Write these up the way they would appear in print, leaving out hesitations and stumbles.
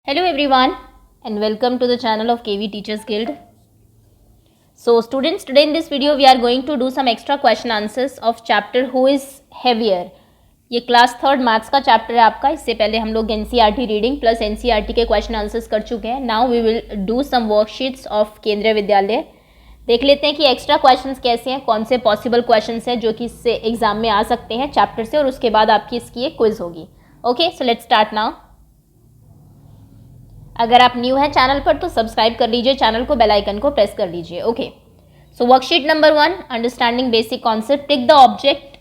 Hello everyone and welcome to the channel of KV Teachers Guild. So students, today in this video we are going to do some extra question answers of chapter Who is Heavier. ये class third maths का chapter है आपका. इससे पहले हम लोग NCERT reading plus NCERT के question answers कर चुके हैं. Now we will do some worksheets of Kendriya Vidyalaya. देख लेते हैं कि एक्स्ट्रा क्वेश्चंस कैसे हैं, कौन से पॉसिबल क्वेश्चंस हैं जो कि इससे एग्जाम में आ सकते हैं चैप्टर से, और उसके बाद आपकी इसकी एक क्विज होगी. Okay, so let's start now. अगर आप न्यू हैं चैनल पर तो सब्सक्राइब कर लीजिए चैनल को, बेल आइकन को प्रेस कर लीजिए. Okay, so worksheet number 1, understanding basic concept. Tick the object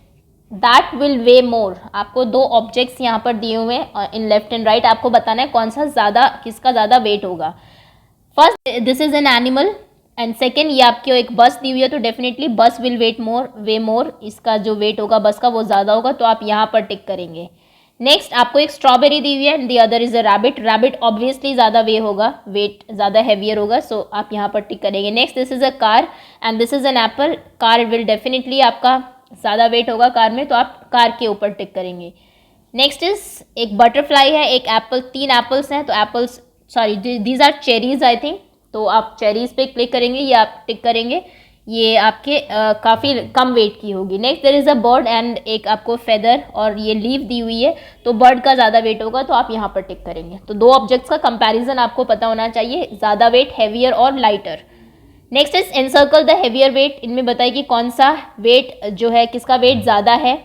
that will weigh more. आपको दो ऑब्जेक्ट्स यहाँ पर दिए हुए हैं इन लेफ्ट एंड राइट. आपको बताना है कौन सा ज़्यादा, किसका ज़्यादा वेट होगा. First, this is an animal, and second, ये आपको एक बस दी हुई है तो डेफिनेटली बस विल वे मोर. इसका जो वेट होगा बस का वो ज़्यादा होगा, तो आप यहाँ पर टिक करेंगे. नेक्स्ट, आपको एक स्ट्रॉबेरी दी हुई है and the other is a rabbit. Rabbit obviously ज़्यादा वे होगा, वेट ज़्यादा हैवियर होगा, सो आप यहाँ पर टिक करेंगे. Next, this is a car and this is an apple. Car will definitely आपका ज़्यादा वेट होगा कार में, तो आप कार के ऊपर टिक करेंगे. नेक्स्ट इज एक बटरफ्लाई है, एक एप्पल, 3 एप्पल्स हैं, तो apples, sorry these are cherries I think, तो आप चेरीज पे क्लिक करेंगे, ये आप टिक करेंगे. ये आपके काफ़ी कम वेट की होगी. Next, there is a bird and एक आपको फेदर और ये लीव दी हुई है, तो बर्ड का ज़्यादा वेट होगा, तो आप यहाँ पर टिक करेंगे. तो दो ऑब्जेक्ट्स का कंपैरिजन आपको पता होना चाहिए, ज़्यादा वेट, हैवियर और lighter. Next is encircle the heavier weight. इनमें बताइए कि कौन सा वेट जो है, किसका वेट ज़्यादा है.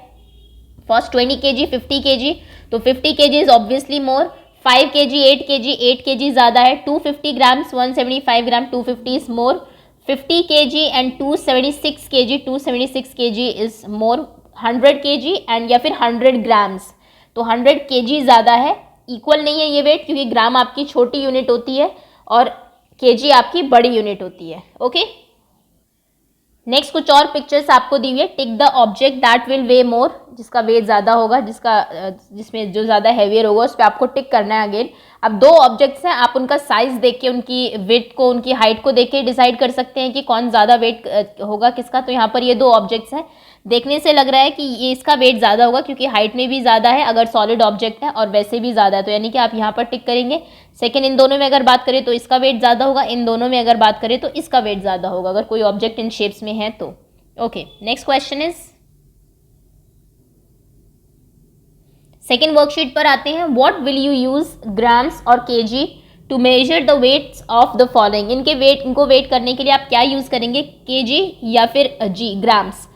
फर्स्ट 20 kg, 50 kg, तो 50 kg is obviously more. 5 kg, 8 kg, 8 kg ज़्यादा है. 250 grams, 175 gram, 250 is more. 50 kg and 276 kg, 276 kg is more. 100 kg and या फिर 100 ग्राम्स, तो 100 kg ज़्यादा है. इक्वल नहीं है ये वेट, क्योंकि ग्राम आपकी छोटी यूनिट होती है और kg आपकी बड़ी यूनिट होती है. ओके, नेक्स्ट कुछ और पिक्चर्स आपको दी हुई है. Tick the object that will weigh more. जिसका वेट ज़्यादा होगा, जिसमें जो ज़्यादा हैवियर होगा उस पर आपको टिक करना है. अगेन, अब दो ऑब्जेक्ट्स हैं, आप उनका साइज देख के, उनकी वेट को, उनकी हाइट को देख के डिसाइड कर सकते हैं कि कौन ज़्यादा वेट होगा किसका. तो यहाँ पर ये दो ऑब्जेक्ट्स हैं, देखने से लग रहा है कि ये इसका वेट ज़्यादा होगा, क्योंकि हाइट में भी ज़्यादा है अगर सॉलिड ऑब्जेक्ट है, और वैसे भी ज़्यादा है, तो यानी कि आप यहाँ पर टिक करेंगे. सेकेंड, इन दोनों में अगर बात करें तो इसका वेट ज़्यादा होगा, इन दोनों में अगर बात करें तो इसका वेट ज़्यादा होगा, अगर कोई ऑब्जेक्ट इन शेप्स में है तो. Okay, next question is, second worksheet पर आते हैं. What will you use grams और KG to measure the weights of the following. इनको वेट करने के लिए आप क्या यूज करेंगे, केजी या फिर जी, ग्राम्स.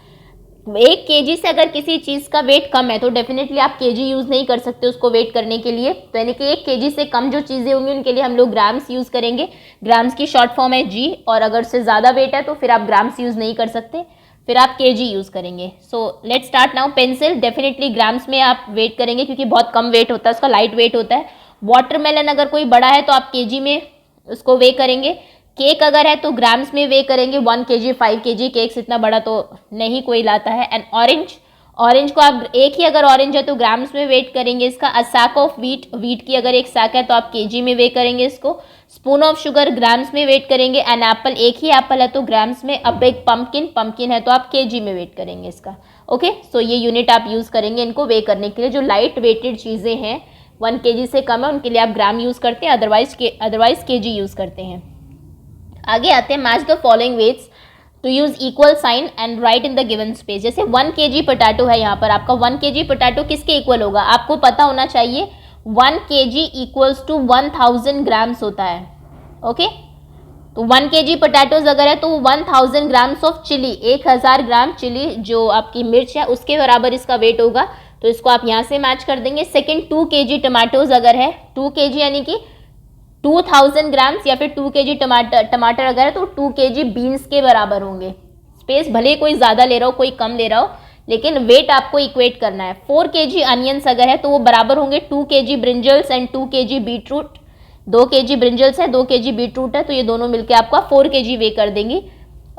1 kg से अगर किसी चीज़ का वेट कम है तो डेफिनेटली आप केजी यूज़ नहीं कर सकते उसको वेट करने के लिए, तो यानी कि 1 kg से कम जो चीज़ें होंगी उनके लिए हम लोग ग्राम्स यूज़ करेंगे. ग्राम्स की शॉर्ट फॉर्म है जी, और अगर से ज़्यादा वेट है तो फिर आप ग्राम्स यूज़ नहीं कर सकते, फिर आप केजी यूज़ करेंगे. So let's start now. Pencil, definitely grams में आप वेट करेंगे क्योंकि बहुत कम वेट होता है उसका, लाइट वेट होता है. वाटरमेलन अगर कोई बड़ा है तो आप केजी में उसको वे करेंगे. केक अगर है तो ग्राम्स में वे करेंगे, 1 kg, 5 kg. केक्स इतना बड़ा तो नहीं कोई लाता है. एंड ऑरेंज को आप, एक ही अगर ऑरेंज है तो ग्राम्स में वेट करेंगे इसका. अ सैक ऑफ वीट की अगर एक सैक है तो आप केजी में वे करेंगे इसको. स्पून ऑफ शुगर ग्राम्स में वेट करेंगे. एन एप्पल, एक ही एप्पल है तो ग्राम्स में. अब एक पम्पकिन है तो आप केजी में वेट करेंगे इसका. ओके, सो ये यूनिट आप यूज़ करेंगे इनको वे करने के लिए. जो लाइट वेटेड चीज़ें हैं 1 kg से कम है उनके लिए आप ग्राम यूज़ करते हैं, अदरवाइज केजी यूज़ करते हैं. आगे आते हैं. Match the following weights to use equal sign and write in the given space. जैसे 1 kg पोटैटो है यहाँ पर, आपका 1 kg पोटैटो किसके इक्वल होगा, आपको पता होना चाहिए. 1 kg इक्वल्स टू 1000 ग्राम्स होता है. ओके, तो 1 kg पोटैटोज अगर है तो 1000 grams of chilli, 1000 gram chilli जो आपकी मिर्च है उसके बराबर इसका वेट होगा, तो इसको आप यहाँ से मैच कर देंगे. सेकेंड, 2 kg टमाटोज अगर है, 2 kg यानी कि 2000 ग्राम्स, या फिर 2 kg टमाटर अगर है तो 2 kg बीन्स के बराबर होंगे. स्पेस भले कोई ज़्यादा ले रहा हो कोई कम ले रहा हो, लेकिन वेट आपको इक्वेट करना है. 4 kg अनियंस अगर है तो वो बराबर होंगे 2 kg brinjals and 2 kg beetroot. 2 kg brinjals है, 2 kg बीटरूट है, तो ये दोनों मिलकर आपका 4 kg वे कर देंगी,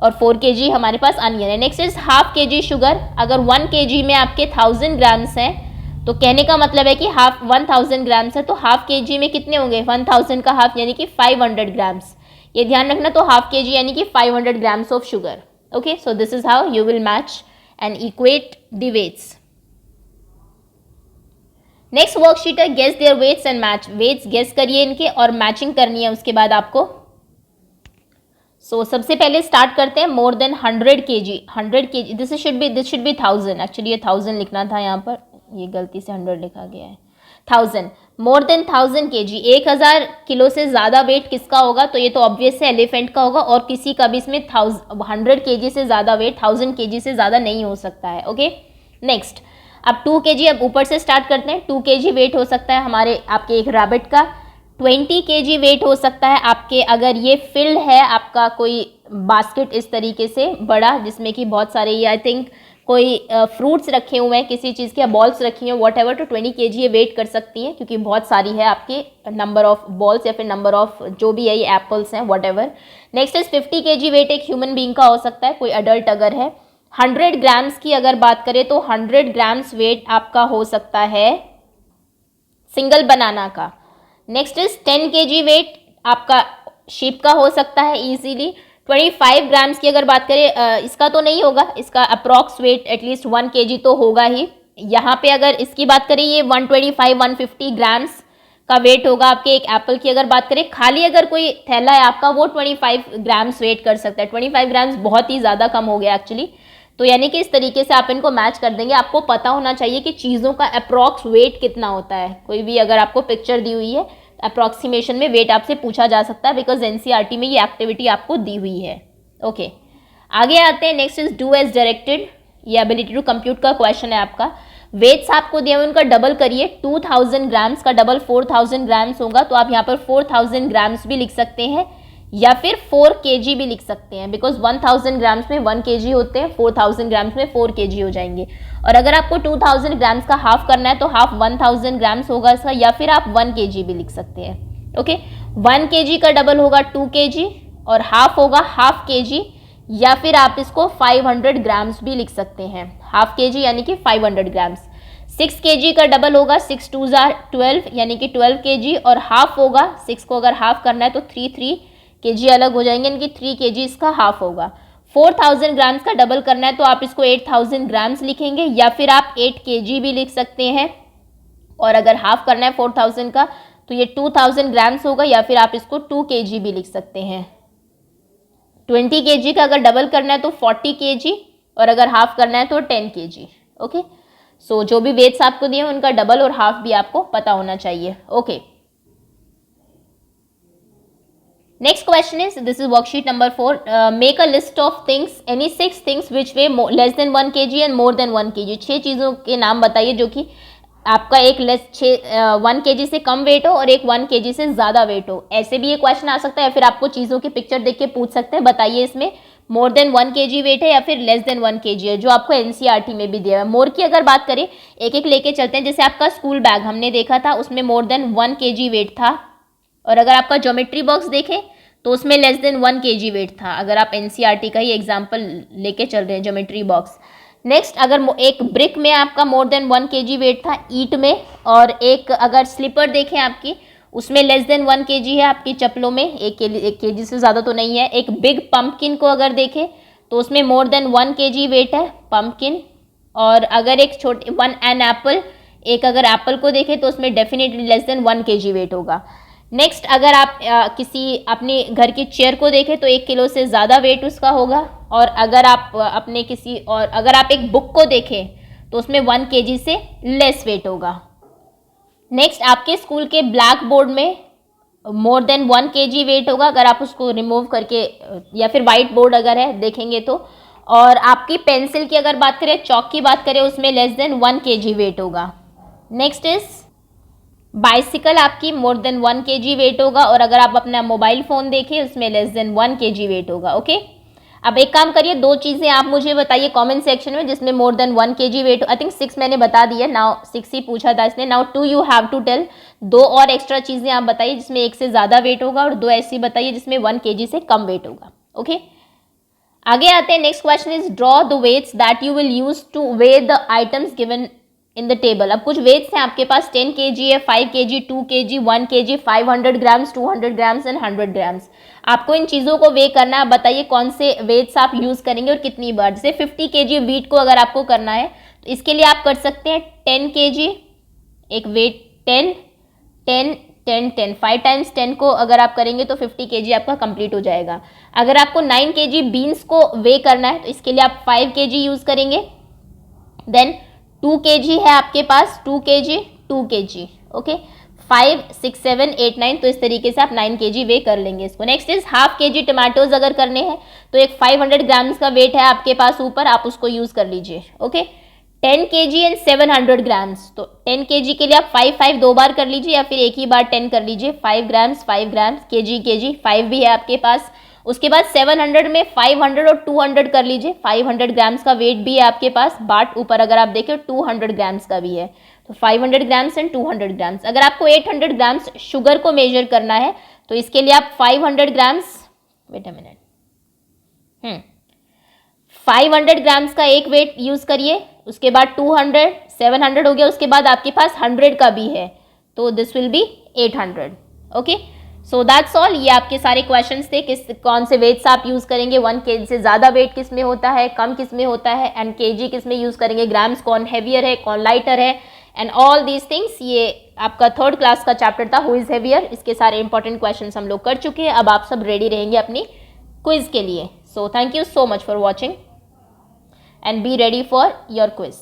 और 4 kg हमारे पास अनियन है. Next is half kg sugar. अगर 1 kg में आपके 1000 ग्राम्स हैं तो कहने का मतलब है कि 1000 ग्राम्स है, तो हाफ केजी में कितने होंगे, 1000 का हाफ यानी कि 500 ग्राम्स. ये ध्यान रखना, तो हाफ केजी यानी कि 500 grams of sugar. Okay, so this is how you will match and equate the weights. Next worksheet है guess their weights and match, weights guess करिए इनके और मैचिंग करनी है उसके बाद आपको। सबसे पहले स्टार्ट करते हैं more than 100 kg, 100 kg, this should be 1000, actually ये 1000 लिखना था यहाँ पर, ये गलती से 100 लिखा गया है। 1000, मोर देन 1000 kg, 1000 किलो से ज़्यादा वेट किसका होगा? तो ये तो ऑब्वियस है एलिफेंट का होगा, और किसी का भी इसमें 100 kg से ज़्यादा वेट 1000 kg से ज़्यादा नहीं हो सकता है। ओके, नेक्स्ट अब 2 kg, अब ऊपर से स्टार्ट करते हैं। 2 kg वेट हो सकता है हमारे आपके एक रैबिट का। 20 kg वेट हो सकता है आपके, अगर ये फिल्ड है आपका कोई बास्केट इस तरीके से बड़ा, जिसमें कि बहुत सारे ये आई थिंक कोई फ्रूट्स रखे हुए हैं किसी चीज़ के, या बॉल्स रखी हैं वॉट एवर, तो 20 kg ये वेट कर सकती हैं क्योंकि बहुत सारी है आपके नंबर ऑफ बॉल्स या फिर नंबर ऑफ जो भी है ये एप्पल्स हैं whatever. Next is 50 kg weight एक ह्यूमन बीइंग का हो सकता है, कोई अडल्ट अगर है। 100 ग्राम्स की अगर बात करें तो 100 ग्राम्स वेट आपका हो सकता है सिंगल बनाना का। नेक्स्ट इज 10 kg वेट आपका शीप का हो सकता है इजीली। 25 ग्राम्स की अगर बात करें, इसका तो नहीं होगा, इसका अप्रॉक्स वेट एटलीस्ट 1 kg तो होगा ही। यहाँ पे अगर इसकी बात करें ये 125-150 ग्राम्स का वेट होगा आपके एक एप्पल की अगर बात करें। खाली अगर कोई थैला है आपका वो 25 ग्राम्स वेट कर सकता है। 25 ग्राम्स बहुत ही ज़्यादा कम हो गया एक्चुअली, तो यानी कि इस तरीके से आप इनको मैच कर देंगे। आपको पता होना चाहिए कि चीज़ों का अप्रॉक्स वेट कितना होता है। कोई भी अगर आपको पिक्चर दी हुई है अप्रॉक्सीमेशन में वेट आपसे पूछा जा सकता है, बिकॉज एनसीईआरटी में ये एक्टिविटी आपको दी हुई है। ओके, आगे आते हैं। Next is do as directed, ये एबिलिटी टू कंप्यूट का क्वेश्चन है आपका। वेट्स आपको दिए हुए उनका डबल करिए। 2000 ग्राम्स का डबल 4000 ग्राम्स होगा, तो आप यहाँ पर 4000 ग्राम्स भी लिख सकते हैं या फिर 4 kg भी लिख सकते हैं, बिकॉज 1000 ग्राम्स में 1 kg होते हैं, 4000 ग्राम्स में 4 kg हो जाएंगे। और अगर आपको 2000 ग्राम्स का हाफ करना है तो हाफ 1000 ग्राम्स होगा इसका, या फिर आप 1 kg भी लिख सकते हैं। ओके, 1 kg का डबल होगा 2 kg और हाफ होगा हाफ kg, या फिर आप इसको 500 ग्राम्स भी लिख सकते हैं। हाफ kg यानी कि 500 ग्राम्स। 6 kg का डबल होगा 6 2 12 यानी कि 12 kg, और हाफ होगा 6 को अगर हाफ करना है तो 3 kg अलग हो जाएंगे, यानी कि 3 kg इसका हाफ होगा। 4000 ग्राम्स का डबल करना है तो आप इसको 8000 ग्राम्स लिखेंगे, या फिर आप 8 kg भी लिख सकते हैं, और अगर हाफ करना है 4000 का तो ये 2000 ग्राम्स होगा, या फिर आप इसको 2 kg भी लिख सकते हैं। 20 kg का अगर डबल करना है तो 40 kg, और अगर हाफ करना है तो 10 kg। ओके, सो जो भी वेट्स आपको दिए उनका डबल और हाफ भी आपको पता होना चाहिए। Okay, next question is, this is worksheet number 4, make a list of things, any 6 things which weigh less than 1 kg and more than 1 kg। 6 चीज़ों के नाम बताइए जो कि आपका एक 1 kg से कम वेट हो और एक 1 kg से ज़्यादा वेट हो। ऐसे भी ये क्वेश्चन आ सकता है, या फिर आपको चीज़ों की पिक्चर देख के पूछ सकते हैं, बताइए इसमें मोर देन 1 kg वेट है या फिर लेस देन 1 kg है, जो आपको एनसीईआरटी में भी दिया है। मोर की अगर बात करें एक एक लेके चलते हैं। जैसे आपका स्कूल बैग हमने देखा था, उसमें मोर देन 1 kg वेट था, और अगर आपका ज्योमेट्री बॉक्स देखें तो उसमें लेस देन 1 kg वेट था, अगर आप एनसीईआरटी का ही एग्जाम्पल लेके चल रहे हैं ज्योमेट्री बॉक्स। नेक्स्ट, अगर एक ब्रिक में आपका मोर देन 1 kg वेट था ईंट में, और एक अगर स्लीपर देखें आपकी उसमें लेस देन 1 kg है आपकी चप्पलों में, 1 kg से ज़्यादा तो नहीं है। एक बिग पम्पकिन को अगर देखें तो उसमें मोर देन 1 kg वेट है पम्पकिन, और अगर एक छोटे एन एप्पल, एक अगर एप्पल को देखें तो उसमें definitely less than 1 kg weight होगा। नेक्स्ट, अगर आप किसी अपने घर की चेयर को देखें तो 1 किलो से ज़्यादा वेट उसका होगा, और अगर आप अपने किसी और अगर आप एक बुक को देखें तो उसमें 1 kg से लेस वेट होगा। नेक्स्ट, आपके स्कूल के ब्लैक बोर्ड में मोर देन 1 kg वेट होगा, अगर आप उसको रिमूव करके, या फिर वाइट बोर्ड अगर है देखेंगे तो। और आपकी पेंसिल की अगर बात करें, चॉक की बात करें, उसमें लेस देन 1 kg वेट होगा। नेक्स्ट इज बाइसिकल, आपकी मोर देन 1 kg वेट होगा, और अगर आप अपना मोबाइल फ़ोन देखें उसमें लेस देन 1 kg वेट होगा। ओके, अब एक काम करिए, 2 चीज़ें आप मुझे बताइए कमेंट सेक्शन में जिसमें more than 1 kg weight. I think 6 मैंने बता दिया, नाउ 6 ही पूछा था इसने। Now 2 you have to tell, 2 और एक्स्ट्रा चीज़ें आप बताइए जिसमें 1 से ज़्यादा वेट होगा, और 2 ऐसी बताइए जिसमें 1 kg से कम वेट होगा। ओके, आगे आते हैं। Next question is draw the weights that you will use to weigh the items given in the table. अब कुछ वेट्स हैं आपके पास, 10 kg है, 5 kg, 2 kg, 1 kg, 500 grams, 200 grams and 100 grams. आपको इन चीज़ों को वे करना है। बताइए कौन से वेट्स आप यूज़ करेंगे और कितनी बार। जैसे 50 kg वीट को अगर आपको करना है तो इसके लिए आप कर सकते हैं 10 kg एक वेट 10 10 10 10 5 टाइम्स 10 को अगर आप करेंगे तो 50 kg आपका कंप्लीट हो जाएगा। अगर आपको 9 kg बीन्स को वे करना है तो इसके लिए आप 5 kg यूज़ करेंगे। देन 2 kg है आपके पास, 2 kg 2 kg, ओके 5 6 7 8 9, तो इस तरीके से आप 9 kg वे कर लेंगे इसको। Next is half kg tomatoes अगर करने हैं तो एक 500 ग्राम्स का वेट है आपके पास ऊपर, आप उसको यूज़ कर लीजिए। ओके 10 kg एंड 700 ग्राम्स, तो 10 kg के लिए आप 5 5 दो बार कर लीजिए या फिर एक ही बार 10 कर लीजिए। 5 ग्राम्स kg kg 5 भी है आपके पास। उसके बाद 700 में 500 और 200 कर लीजिए। 500 ग्राम्स का वेट भी है आपके पास, बाट ऊपर अगर आप देखें 200 ग्राम्स का भी है, तो 500 ग्राम्स एंड 200 ग्राम्स। अगर आपको 800 ग्राम्स शुगर को मेजर करना है तो इसके लिए आप 500 grams, wait a minute, 500 grams का एक वेट यूज करिए, उसके बाद 200, 700 हो गया, उसके बाद आपके पास 100 का भी है, तो this will be 800। Okay so that's all. ये आपके सारे क्वेश्चंस थे, किस कौन से वेट्स आप यूज करेंगे, 1 kg से ज़्यादा वेट किस में होता है, कम किस में होता है, एंड kg किस में यूज करेंगे, ग्राम्स कौन हैवियर है कौन लाइटर है, एंड ऑल दीज थिंग्स। ये आपका 3rd क्लास का चैप्टर था, हु इज हैवियर। इसके सारे इंपॉर्टेंट क्वेश्चंस हम लोग कर चुके हैं। अब आप सब रेडी रहेंगे अपनी क्विज के लिए। So thank you so much for watching and be ready for your quiz.